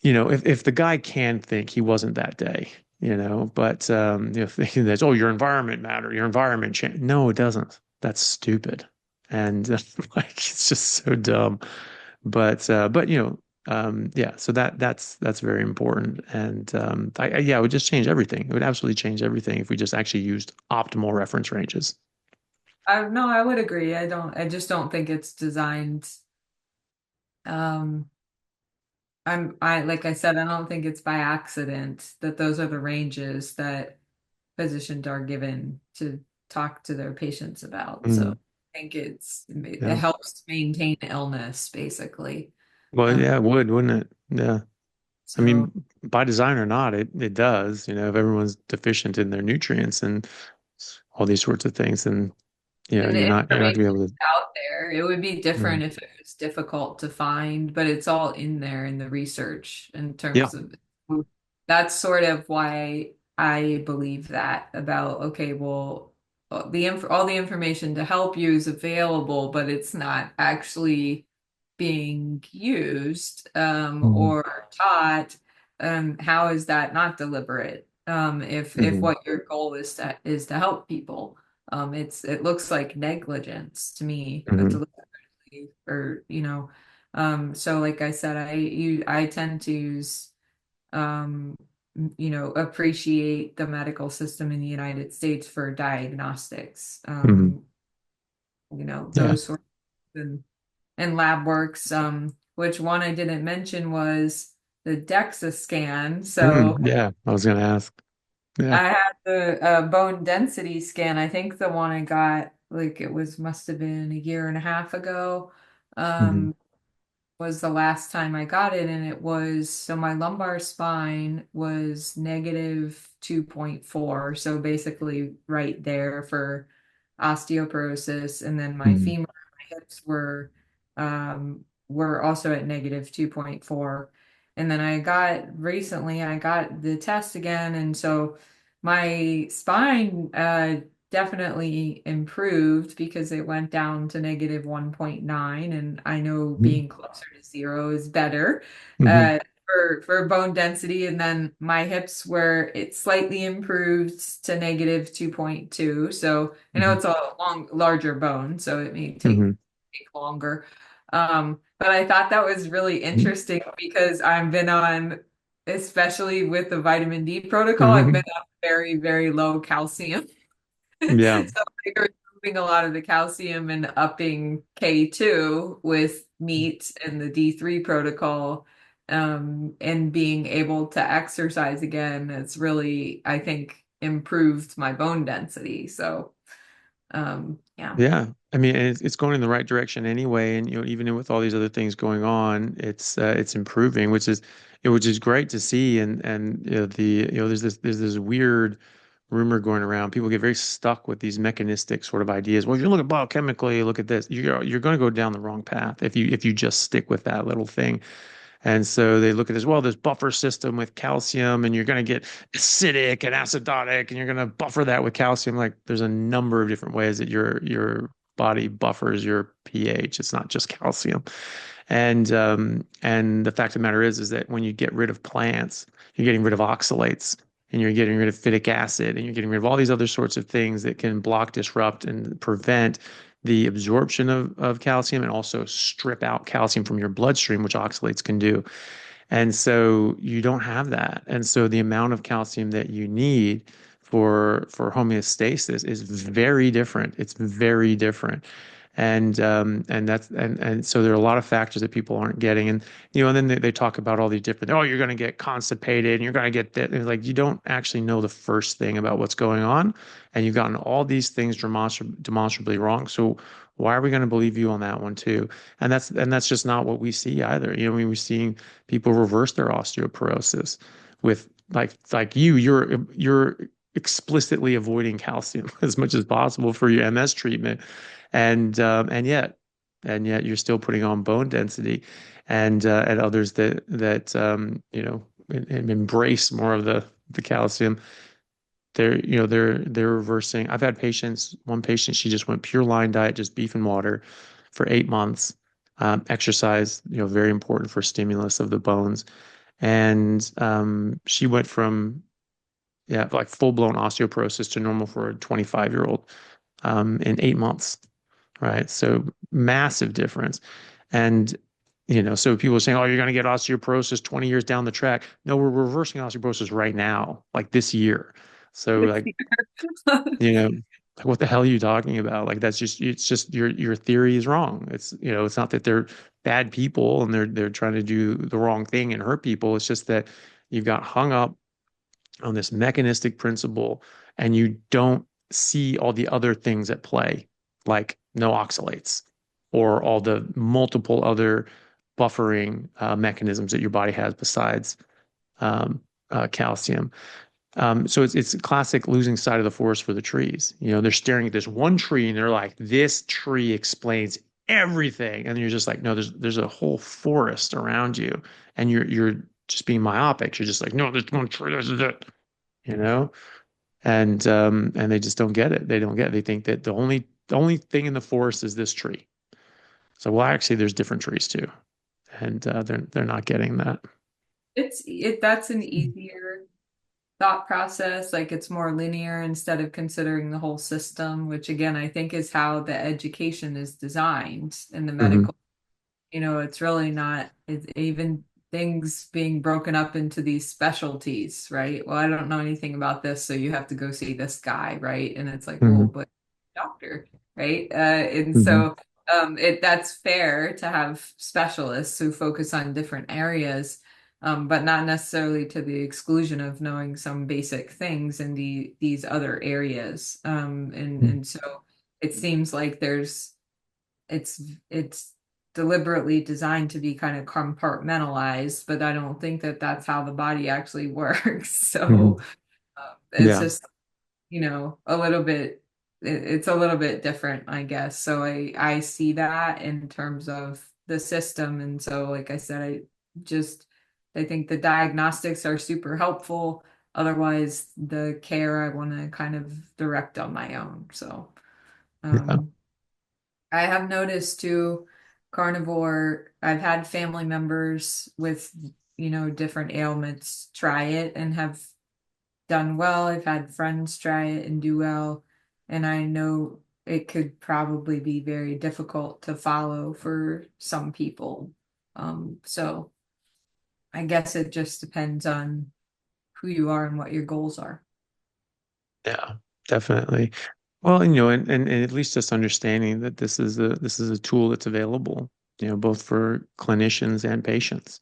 if the guy can think, he wasn't that day, but thinking that, oh, your environment matter, your environment change. No, it doesn't. That's stupid. And like it's just so dumb. But yeah, so that's very important. And yeah, it would just change everything. It would absolutely change everything if we just actually used optimal reference ranges. No, I would agree. I just don't think it's designed. Um, like I said, I don't think it's by accident that those are the ranges that physicians are given to talk to their patients about. So Mm, I think it yeah. helps to maintain illness, basically. Well, Um, yeah, it would, wouldn't it? Yeah. I so mean, by design or not, it does. If everyone's deficient in their nutrients and all these sorts of things, then and the you're not gonna be information able is to. out there. It would be Mm. different if it was difficult to find, but it's all in there in the research in Yeah. terms of that's sort of why I believe that about, okay, well, all the information to help you is available, but it's not actually being used Hmm. or taught. How is that not deliberate? If Hmm. what your goal is to help people, it looks like negligence to me, Hmm. deliberately, or so like I said, I tend to use appreciate the medical system in the United States for diagnostics, Hmm. Yeah. those sorts and lab works. Which one I didn't mention was the DEXA scan. So Yeah. I was gonna ask. Yeah. I had the bone density scan. I think the one I got, like must have been a year and a half ago. Hmm. Um, was the last time I got it, and it was so my lumbar spine was negative 2.4, so basically right there for osteoporosis, and then my Hmm. femur, my hips were also at negative 2.4. And then I got the test again, and so my spine definitely improved because it went down to negative 1.9, and I know being closer to zero is better Hmm. uh, for bone density. And then my hips were it slightly improved to negative 2.2. So I know Hmm. it's a larger bone, so it may Hmm. take longer. But I thought that was really Hmm. interesting because I've been on, especially with the vitamin D protocol, I've been Hmm. on very, very low calcium. Yeah. So they're removing a lot of the calcium and upping K2 with meat and the D3 protocol, and being able to exercise again. It's really, I think, improved my bone density. So, yeah. Yeah. I mean, and it's going in the right direction anyway. And even with all these other things going on, it's improving, which is great to see. And there's this weird rumor going around. People get very stuck with these mechanistic sort of ideas. Well, if you look at biochemically, look at this, you're going to go down the wrong path if you just stick with that little thing. And so they look at this, well, this buffer system with calcium, and you're going to get acidic and acidotic, and you're going to buffer that with calcium. Like there's a number of different ways that your body buffers your pH. It's not just calcium. And the fact of the matter is that when you get rid of plants, you're getting rid of oxalates. and you're getting rid of phytic acid, and you're getting rid of all these other sorts of things that can block, disrupt, and prevent the absorption of calcium and also strip out calcium from your bloodstream, which oxalates can do. And so you don't have that. And so the amount of calcium that you need for homeostasis is very different. It's very different. And so there are a lot of factors that people aren't getting. And and then they talk about all these different, oh, you're going to get constipated and you're going to get that. And it's like you don't actually know the first thing about what's going on, and you've gotten all these things demonstrably wrong. So why are we going to believe you on that one too? And that's just not what we see either. We're seeing people reverse their osteoporosis with like you're explicitly avoiding calcium as much as possible for your MS treatment, and yet you're still putting on bone density, and others that embrace more of the calcium. They're reversing. I've had one patient, she just went pure line diet, just beef and water for 8 months. Exercise, very important for stimulus of the bones. And she went from, yeah, like full-blown osteoporosis to normal for a 25-year-old in 8 months, right? So massive difference. And so people are saying, oh, you're going to get osteoporosis 20 years down the track. No, we're reversing osteoporosis right now, like this year. So like, like what the hell are you talking about? Like it's just your theory is wrong. It's not that they're bad people and they're trying to do the wrong thing and hurt people. It's just that you've got hung up on this mechanistic principle and you don't see all the other things at play, like no oxalates or all the multiple other buffering mechanisms that your body has besides calcium. So it's a classic losing sight of the forest for the trees. They're staring at this one tree and they're like, this tree explains everything. And you're just like, no, there's a whole forest around you. And you're just being myopic. You're just like, no, there's one tree, this is it. You know? And they just don't get it. They don't get it. They think that the only thing in the forest is this tree. So well, actually there's different trees too. And they're not getting that. That's an easier thought process. Like it's more linear instead of considering the whole system, which again, I think is how the education is designed in the Mhm. medical. It's really not, it's even things being broken up into these specialties, right? Well, I don't know anything about this, so you have to go see this guy, right? And it's like, well, Mhm. but doctor, right? And Mhm. so that's fair to have specialists who focus on different areas, but not necessarily to the exclusion of knowing some basic things in these other areas. And so it seems like it's deliberately designed to be kind of compartmentalized, but I don't think that that's how the body actually works. So Mhm. it's Yeah. just, a little bit, it's a little bit different, I guess. So I see that in terms of the system. And so, like I said, I think the diagnostics are super helpful. Otherwise, the care I want to kind of direct on my own. So, Yeah. um, I have noticed too, carnivore, I've had family members with, different ailments try it and have done well. I've had friends try it and do well. And I know it could probably be very difficult to follow for some people. So I guess it just depends on who you are and what your goals are. Yeah, definitely. Well, and at least just understanding that this is a tool that's available, both for clinicians and patients.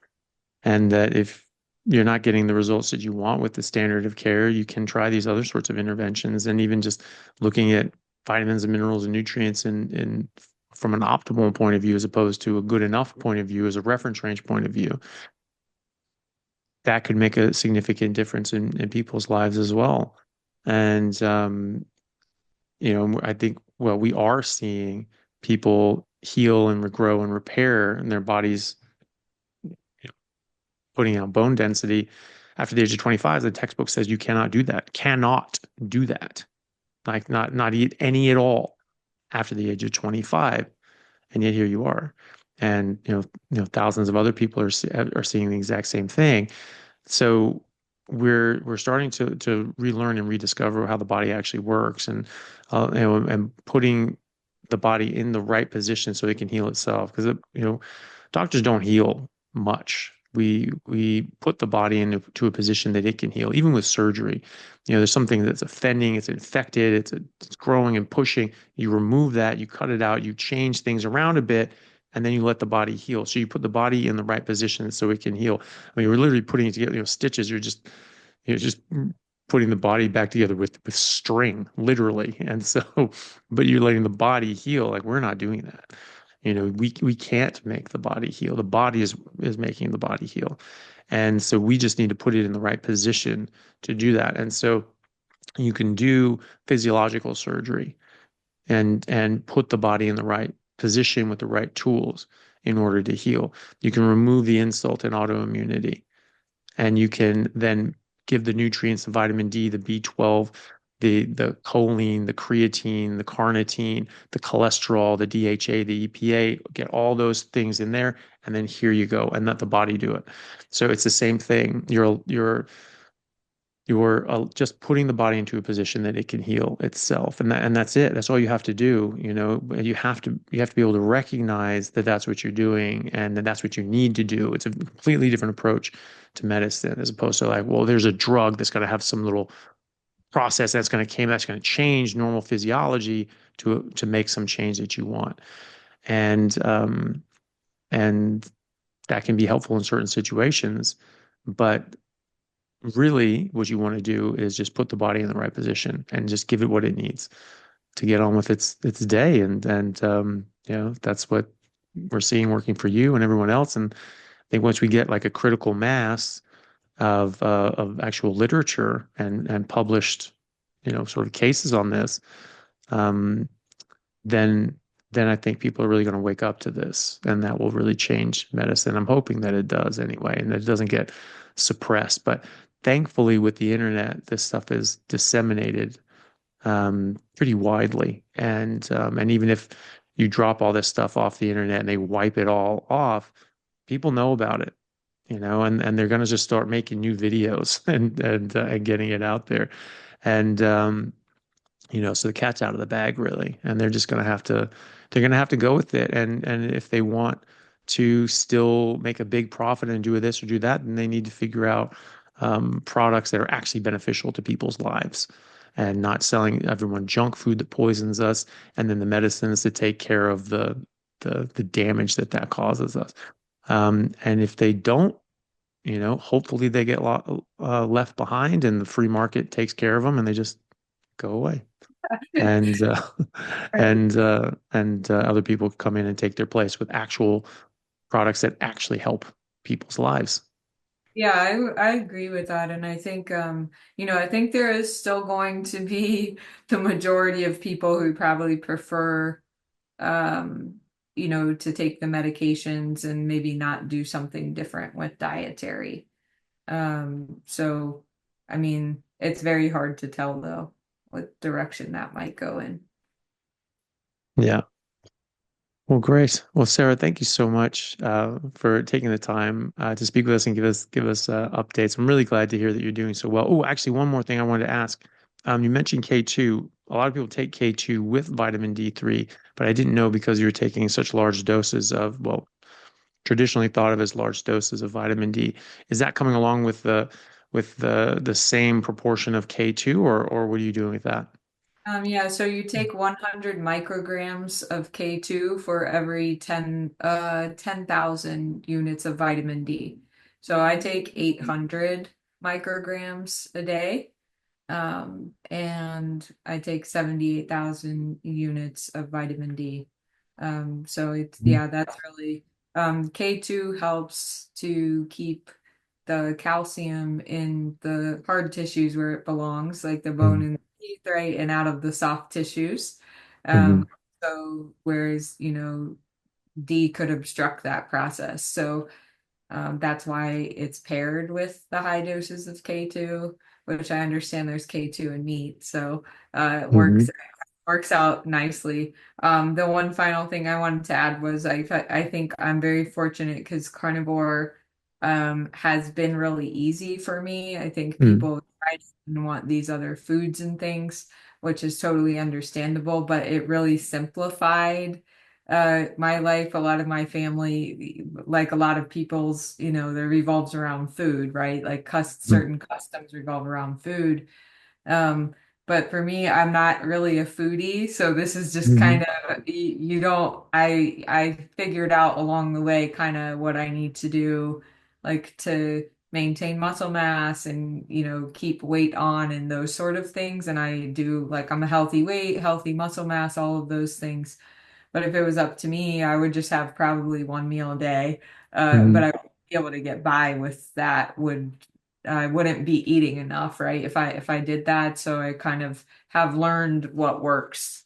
And that if you're not getting the results that you want with the standard of care, you can try these other sorts of interventions. And even just looking at vitamins and minerals and nutrients in from an optimal point of view as opposed to a good enough point of view as a reference range point of view, that could make a significant difference in people's lives as well. And I think, well, we are seeing people heal and regrow and repair and their bodies, putting out bone density after the age of 25. The textbook says you cannot do that. Cannot do that. Like not eat any at all after the age of 25. And yet here you are. And thousands of other people are seeing the exact same thing. So we're starting to relearn and rediscover how the body actually works, and and putting the body in the right position so it can heal itself. Because doctors don't heal much. We put the body into a position that it can heal, even with surgery. There's something that's offending, it's infected, it's growing and pushing. You remove that, you cut it out, you change things around a bit, and then you let the body heal. So you put the body in the right position so it can heal. I mean, we're literally putting it together, stitches. You're just putting the body back together with string, literally. And so, but you're letting the body heal. Like, we're not doing that. We can't make the body heal. The body is making the body heal. And so we just need to put it in the right position to do that. And so you can do physiological surgery and put the body in the right position with the right tools in order to heal. You can remove the insult and autoimmunity, and you can then give the nutrients, the vitamin D, the B12, the choline, the creatine, the carnitine, the cholesterol, the DHA, the EPA, get all those things in there, and then here you go, and let the body do it. So it's the same thing. You're just putting the body into a position that it can heal itself, and that's it. That's all you have to do. You have to be able to recognize that that's what you're doing, and that that's what you need to do. It's a completely different approach to medicine, as opposed to like, well, there's a drug that's going to have some little process that's going to change normal physiology to make some change that you want, and that can be helpful in certain situations, but really what you want to do is just put the body in the right position and just give it what it needs to get on with its day. And that's what we're seeing working for you and everyone else. And I think once we get like a critical mass of actual literature and published, sort of cases on this, um, then I think people are really going to wake up to this, and that will really change medicine. I'm hoping that it does anyway, and that it doesn't get suppressed. But thankfully, with the internet, this stuff is disseminated pretty widely, and even if you drop all this stuff off the internet and they wipe it all off, people know about it, and they're going to just start making new videos and getting it out there, and so the cat's out of the bag really, and they're gonna have to go with it. And if they want to still make a big profit and do this or do that, then they need to figure out products that are actually beneficial to people's lives, and not selling everyone junk food that poisons us, and then the medicines to take care of the damage that causes us. And if they don't, hopefully they get left behind, and the free market takes care of them, and they just go away, and other people come in and take their place with actual products that actually help people's lives. Yeah, I agree with that. And I think I think there is still going to be the majority of people who probably prefer to take the medications and maybe not do something different with dietary. So I mean, it's very hard to tell though what direction that might go in. Yeah. Well, great. Well, Sarah, thank you so much for taking the time to speak with us and give us updates. I'm really glad to hear that you're doing so well. Oh, actually, one more thing I wanted to ask. You mentioned K2. A lot of people take K2 with vitamin D3, but I didn't know because you were taking such large doses of, well, traditionally thought of as large doses of vitamin D. Is that coming along with the same proportion of K2, or what are you doing with that? Yeah, so you take 100 micrograms of K2 for every 10,000 units of vitamin D. So I take 800 micrograms a day, and I take 78,000 units of vitamin D. So yeah, that's really, K2 helps to keep the calcium in the hard tissues where it belongs, like the bone Mm-hmm. and teeth, right, and out of the soft tissues. Mm-hmm. So whereas, D could obstruct that process. So that's why it's paired with the high doses of K2, which I understand there's K2 in meat. So it Mm-hmm. works out nicely. The one final thing I wanted to add was I think I'm very fortunate because Carnivore has been really easy for me. I think Mm, people try to want these other foods and things, which is totally understandable, but it really simplified my life. A lot of my family, like a lot of people's, there revolves around food, right? Like mm, certain customs revolve around food. Um, but for me, I'm not really a foodie, so this is just kind mhm, of you don't I figured out along the way kind of what I need to do, like to maintain muscle mass and keep weight on and those sort of things. And I do, like, I'm a healthy weight, healthy muscle mass, all of those things. But if it was up to me, I would just have probably one meal a day. But mhm, I would be able to get by with that. I wouldn't be eating enough, right? If I did that. So I kind of have learned what works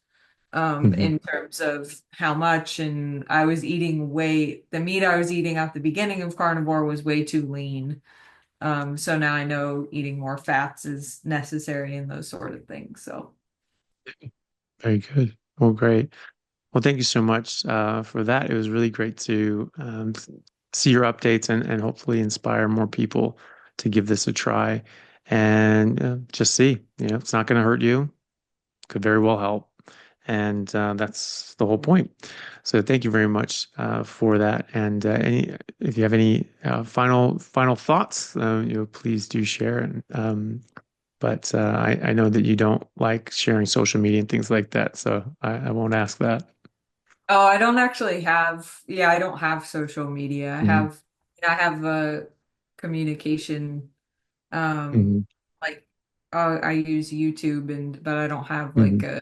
mhm, in terms of how much. And I was eating the meat I was eating at the beginning of carnivore was way too lean. So now I know eating more fats is necessary and those sort of things. So. very good. Well, great. Well, thank you so much for that. It was really great to see your updates and hopefully inspire more people to give this a try and just see, it's not going to hurt you. Could very well help. And that's the whole point. So thank you very much for that. And if you have any final thoughts, please do share. But I know that you don't like sharing social media and things like that, so I won't ask that. Oh, I don't actually have, yeah, I don't have social media. Mhm, I have a communication, um, mhm, like, I use YouTube but I don't have like mhm,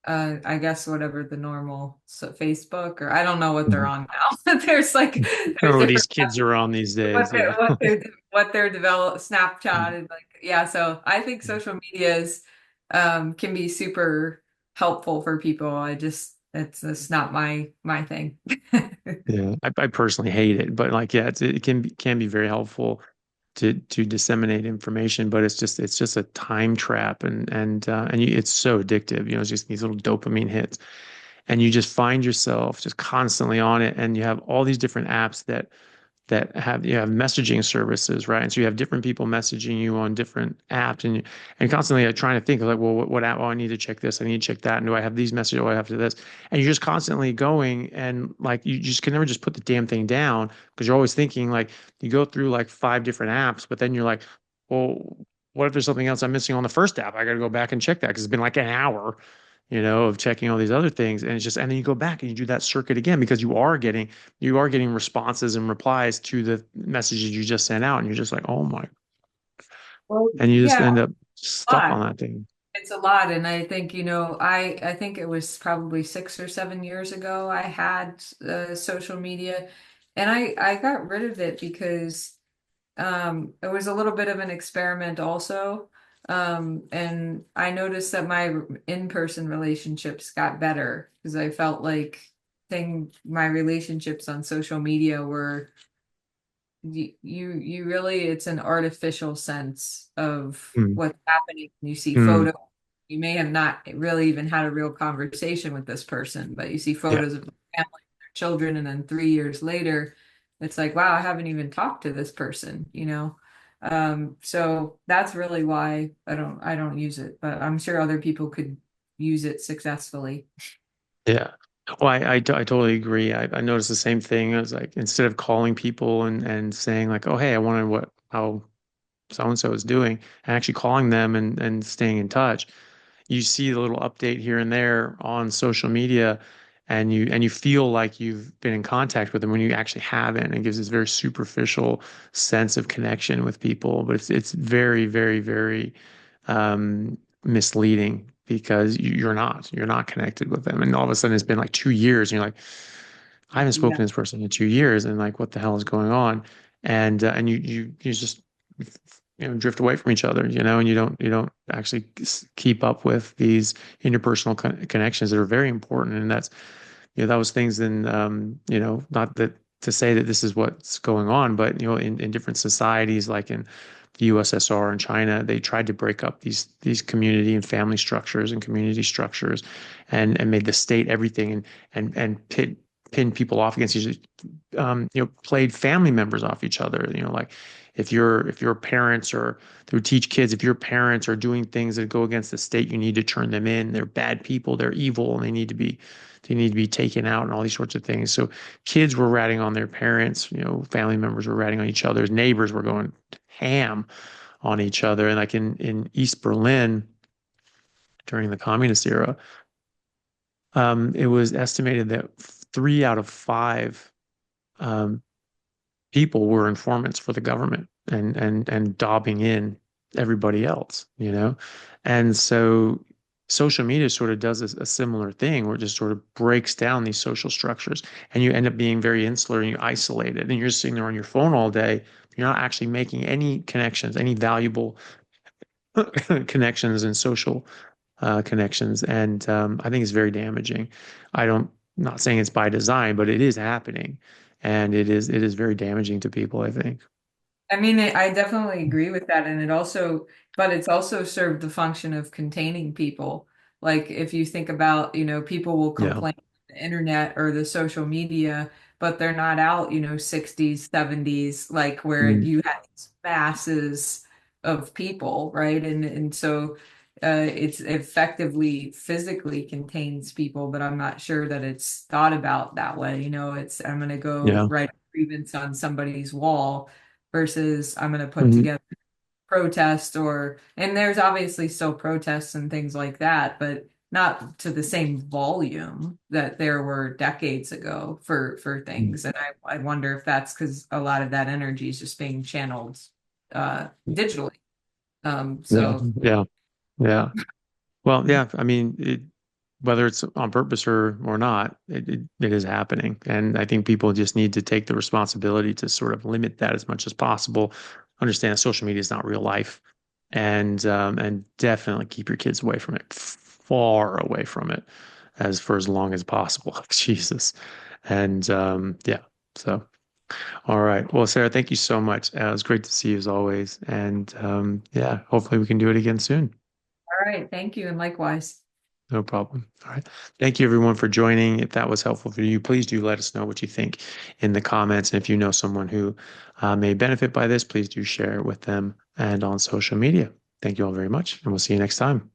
I guess whatever the normal, so Facebook, or I don't know what they're mhm. on now. There's Oh, these different kids are on these what days, they're yeah. what they're what they're develop Snapchat Mhm, and, like, yeah. So I think mhm. social medias can be super helpful for people. It's not my thing. Yeah, I personally hate it, but like, yeah, it can be very helpful to disseminate information, but it's just a time trap, it's so addictive. It's just these little dopamine hits, and you just find yourself just constantly on it, and you have all these different apps that have messaging services, right? And so you have different people messaging you on different apps, and constantly trying to think of, like, well, what app? Oh, I need to check this. I need to check that. And do I have these messages? Oh, I have to this. And you're just constantly going, and like you just can never just put the damn thing down because you're always thinking, like, you go through like five different apps, but then you're like, well, what if there's something else I'm missing on the first app? I got to go back and check that because it's been like an hour, of checking all these other things, and then you go back and you do that circuit again because you are getting responses and replies to the messages you just sent out, and you're just like, oh my, Well, and you just yeah, end up stuck a on lot. that thing. It's a lot, and I think, I think it was probably 6 or 7 years ago I had social media, and I got rid of it because it was a little bit of an experiment also. And I noticed that my in-person relationships got better because I felt like my relationships on social media were you really, it's an artificial sense of Mm, what's happening. You see mm, photos, you may have not really even had a real conversation with this person, but you see yeah, photos of their family, their children, and then 3 years later, it's like, wow, I haven't even talked to this person. So that's really why I don't use it, but I'm sure other people could use it successfully. yeah. Well, I totally agree. I noticed the same thing. I was like, instead of calling people and saying like, oh, hey, I wonder how so and so is doing, and actually calling them and staying in touch, you see the little update here and there on social media, and you feel like you've been in contact with them when you actually haven't. It gives this very superficial sense of connection with people, but it's very, very, very misleading because you're not connected with them, and all of a sudden it's been like 2 years, and you're like, I haven't spoken Yeah. to this person in 2 years, and like, what the hell is going on? And you just drift away from each other, and you don't actually keep up with these interpersonal connections that are very important. And that's those things. And not that to say that this is what's going on, but in different societies, like in the USSR and China, they tried to break up these community and family structures and community structures, and made the state everything, and pit pinned people off against each played family members off each other. Like if your parents or they would teach kids, if your parents are doing things that go against the state, you need to turn them in. They're bad people, they're evil, and they need to be taken out and all these sorts of things. So kids were ratting on their parents, family members were ratting on each other's neighbors were going ham on each other. And like in East Berlin during the communist era, it was estimated that 3 out of 5 um, people were informants for the government and dobbing in everybody else. And so social media sort of does a similar thing where it just sort of breaks down these social structures, and you end up being very insular and you isolated, and you're sitting there on your phone all day. You're not actually making any connections, any valuable connections and social connections. And I think it's very damaging. Not saying it's by design, but it is happening. And it is very damaging to people, I think. I mean, I definitely agree with that. And but it's also served the function of containing people. Like if you think about, people will Yeah. complain on the internet or the social media, but they're not out, 60s, 70s, like where Mm. you had these masses of people, right? And so it's effectively physically contains people, but I'm not sure that it's thought about that way. I'm going to go Yeah. write a grievance on somebody's wall versus I'm going to put Hmm. together protest and there's obviously still protests and things like that, but not to the same volume that there were decades ago for things. And I wonder if that's because a lot of that energy is just being channeled digitally. Yeah. So Yeah. Yeah. Well, yeah. I mean, whether it's on purpose or not, it is happening. And I think people just need to take the responsibility to sort of limit that as much as possible. Understand social media is not real life, and definitely keep your kids away from it, far away from it, as long as possible. Jesus. And yeah. So, all right. Well, Sarah, thank you so much. It was great to see you as always. And yeah, hopefully we can do it again soon. all right, thank you, and likewise. No problem. All right. Thank you, everyone, for joining. If that was helpful for you, please do let us know what you think in the comments. And if you know someone who may benefit by this, please do share it with them and on social media. Thank you all very much, and we'll see you next time.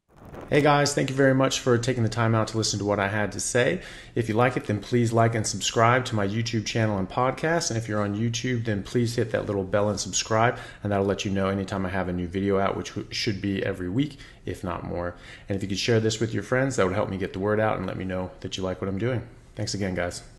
Hey guys, thank you very much for taking the time out to listen to what I had to say. If you like it, then please like and subscribe to my YouTube channel and podcast. And if you're on YouTube, then please hit that little bell and subscribe, and that'll let you know anytime I have a new video out, which should be every week, if not more. And if you could share this with your friends, that would help me get the word out and let me know that you like what I'm doing. Thanks again, guys.